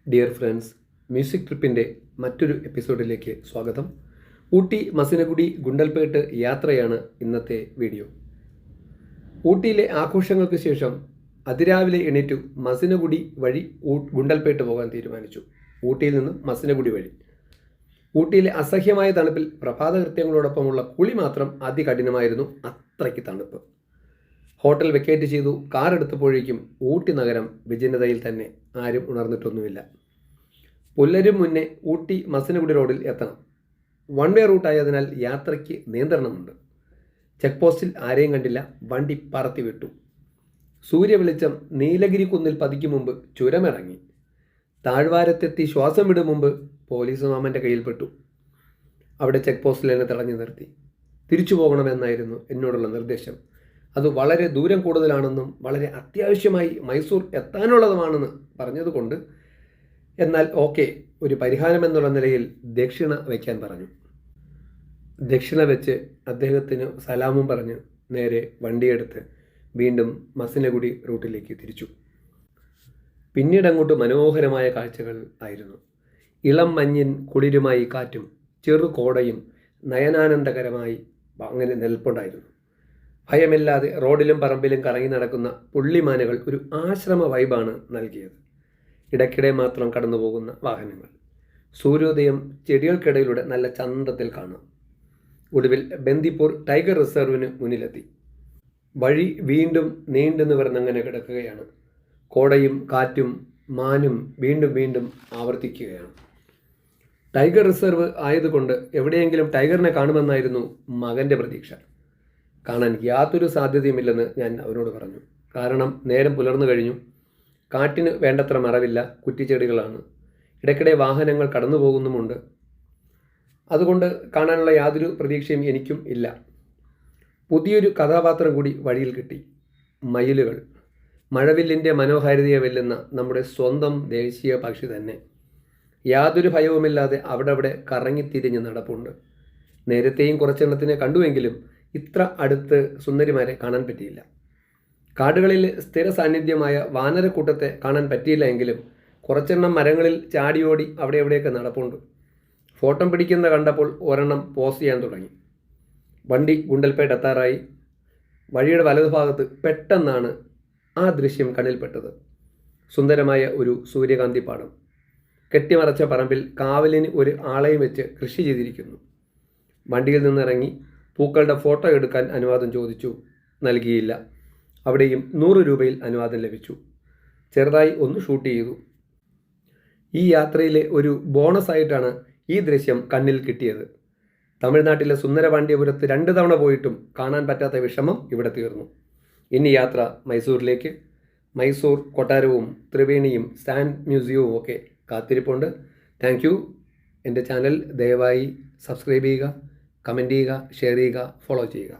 Dear friends, music ട്രിപ്പിൻ്റെ മറ്റൊരു എപ്പിസോഡിലേക്ക് സ്വാഗതം. ഊട്ടി മസിനഗുഡി ഗുണ്ടൽപേട്ട് യാത്രയാണ് ഇന്നത്തെ വീഡിയോ. ഊട്ടിയിലെ ആഘോഷങ്ങൾക്ക് ശേഷം അതിരാവിലെ എണീറ്റു മസിനഗുഡി വഴി ഗുണ്ടൽപേട്ട് പോകാൻ തീരുമാനിച്ചു. ഊട്ടിയിൽ നിന്ന് മസിനഗുഡി വഴി. ഊട്ടിയിലെ അസഹ്യമായ തണുപ്പിൽ പ്രഭാതകൃത്യങ്ങളോടൊപ്പമുള്ള കുളി മാത്രം അതികഠിനമായിരുന്നു. അത്രയ്ക്ക് തണുപ്പ്. ഹോട്ടൽ വെക്കേറ്റ് ചെയ്തു. കാർ എടുത്തപ്പോഴേക്കും ഊട്ടി നഗരം വിജനതയിൽ തന്നെ. ആരും ഉണർന്നിട്ടൊന്നുമില്ല. പുലരും മുന്നേ ഊട്ടി മസിനഗുഡി റോഡിൽ എത്തണം. വൺ വേ റൂട്ടായതിനാൽ യാത്രയ്ക്ക് നിയന്ത്രണമുണ്ട്. ചെക്ക് പോസ്റ്റിൽ ആരെയും കണ്ടില്ല. വണ്ടി പറത്തി വിട്ടു. സൂര്യവെളിച്ചം നീലഗിരി കുന്നിൽ പതിക്കും മുമ്പ് ചുരമിറങ്ങി. താഴ്വാരത്തെത്തി ശ്വാസം വിടും മുമ്പ് പോലീസ് മാമൻ്റെ കയ്യിൽപ്പെട്ടു. അവിടെ ചെക്ക് പോസ്റ്റിൽ എന്നെ തടഞ്ഞു നിർത്തി. തിരിച്ചു പോകണമെന്നായിരുന്നു എന്നോടുള്ള നിർദ്ദേശം. അത് വളരെ ദൂരം കൂടുതലാണെന്നും വളരെ അത്യാവശ്യമായി മൈസൂർ എത്താനുള്ളതുമാണെന്ന് പറഞ്ഞതുകൊണ്ട് എന്നാൽ ഓക്കെ, ഒരു പരിഹാരമെന്നുള്ള നിലയിൽ ദക്ഷിണ വയ്ക്കാൻ പറഞ്ഞു. ദക്ഷിണ വെച്ച് അദ്ദേഹത്തിന് സലാമും പറഞ്ഞ് നേരെ വണ്ടിയെടുത്ത് വീണ്ടും മസിനഗുഡി റൂട്ടിലേക്ക് തിരിച്ചു. പിന്നീട് അങ്ങോട്ട് മനോഹരമായ കാഴ്ചകൾ ആയിരുന്നു. ഇളം മഞ്ഞിൻ കുളിരുമായി കാറ്റും ചെറു കോടയും നയനാനന്ദകരമായി അങ്ങനെ നിൽപ്പുണ്ടായിരുന്നു. ഭയമില്ലാതെ റോഡിലും പറമ്പിലും കറങ്ങി നടക്കുന്ന പുള്ളിമാനുകൾ ഒരു ആശ്രമ വൈബാണ് നൽകിയത്. ഇടയ്ക്കിടെ മാത്രം കടന്നു പോകുന്ന വാഹനങ്ങൾ. സൂര്യോദയം ചെടികൾക്കിടയിലൂടെ നല്ല ചന്തത്തിൽ കാണാം. ഒടുവിൽ ബന്ദിപ്പൂർ ടൈഗർ റിസർവിന് മുന്നിലെത്തി. വഴി വീണ്ടും നീണ്ടു നിവർന്നങ്ങനെ കിടക്കുകയാണ്. കോടയും കാറ്റും മാനും വീണ്ടും വീണ്ടും ആവർത്തിക്കുകയാണ്. ടൈഗർ റിസർവ് ആയതുകൊണ്ട് എവിടെയെങ്കിലും ടൈഗറിനെ കാണുമെന്നായിരുന്നു മകൻ്റെ പ്രതീക്ഷ. കാണാൻ യാതൊരു സാധ്യതയുമില്ലെന്ന് ഞാൻ അവനോട് പറഞ്ഞു. കാരണം നേരം പുലർന്നു കഴിഞ്ഞു. കാറ്റിന് വേണ്ടത്ര മറവില്ല. കുറ്റിച്ചെടികളാണ്. ഇടയ്ക്കിടെ വാഹനങ്ങൾ കടന്നു പോകുന്നുമുണ്ട്. അതുകൊണ്ട് കാണാനുള്ള യാതൊരു പ്രതീക്ഷയും എനിക്കും ഇല്ല. പുതിയൊരു കഥാപാത്രം കൂടി വഴിയിൽ കിട്ടി. മയിലുകൾ. മഴവില്ലിൻ്റെ മനോഹാരിതയെ വെല്ലുന്ന നമ്മുടെ സ്വന്തം ദേശീയ പക്ഷി തന്നെ. യാതൊരു ഭയവുമില്ലാതെ അവിടെ കറങ്ങിത്തിരിഞ്ഞ് നടപ്പുണ്ട്. നേരത്തെയും കുറച്ചെണ്ണത്തിനെ കണ്ടുവെങ്കിലും ഇത്ര അടുത്ത് സുന്ദരിമാരെ കാണാൻ പറ്റിയില്ല. കാടുകളിൽ സ്ഥിര സാന്നിധ്യമായ വാനരക്കൂട്ടത്തെ കാണാൻ പറ്റിയില്ല എങ്കിലും കുറച്ചെണ്ണം മരങ്ങളിൽ ചാടിയോടി അവിടെ എവിടെയൊക്കെ നടപ്പുണ്ട്. ഫോട്ടോ പിടിക്കുന്ന കണ്ടപ്പോൾ ഒരെണ്ണം പോസ്റ്റ് ചെയ്യാൻ തുടങ്ങി. വണ്ടി ഗുണ്ടൽപേട്ട് എത്താറായി. വഴിയുടെ വലതുഭാഗത്ത് പെട്ടെന്നാണ് ആ ദൃശ്യം കണ്ണിൽപ്പെട്ടത്. സുന്ദരമായ ഒരു സൂര്യകാന്തിപ്പാടം. കെട്ടിമറച്ച പറമ്പിൽ കാവലിന് ഒരു ആളെയും വെച്ച് കൃഷി ചെയ്തിരിക്കുന്നു. വണ്ടിയിൽ നിന്നിറങ്ങി പൂക്കളുടെ ഫോട്ടോ എടുക്കാൻ അനുവാദം ചോദിച്ചു. നൽകിയില്ല. അവിടെയും 100 രൂപയിൽ അനുവാദം ലഭിച്ചു. ചെറുതായി ഒന്ന് ഷൂട്ട് ചെയ്തു. ഈ യാത്രയിലെ ഒരു ബോണസായിട്ടാണ് ഈ ദൃശ്യം കണ്ണിൽ കിട്ടിയത്. തമിഴ്നാട്ടിലെ സുന്ദരപാണ്ഡ്യപുരത്ത് 2 തവണ പോയിട്ടും കാണാൻ പറ്റാത്ത വിഷമം ഇവിടെ തീർന്നു. ഇനി യാത്ര മൈസൂരിലേക്ക്. മൈസൂർ കൊട്ടാരവും ത്രിവേണിയും സാൻഡ് മ്യൂസിയവും ഒക്കെ കാത്തിരിപ്പുണ്ട്. Thank you. എൻ്റെ ചാനൽ ദയവായി സബ്സ്ക്രൈബ് ചെയ്യുക, കമൻറ്റ് ചെയ്യുക, ഷെയർ ചെയ്യുക, ഫോളോ ചെയ്യുക.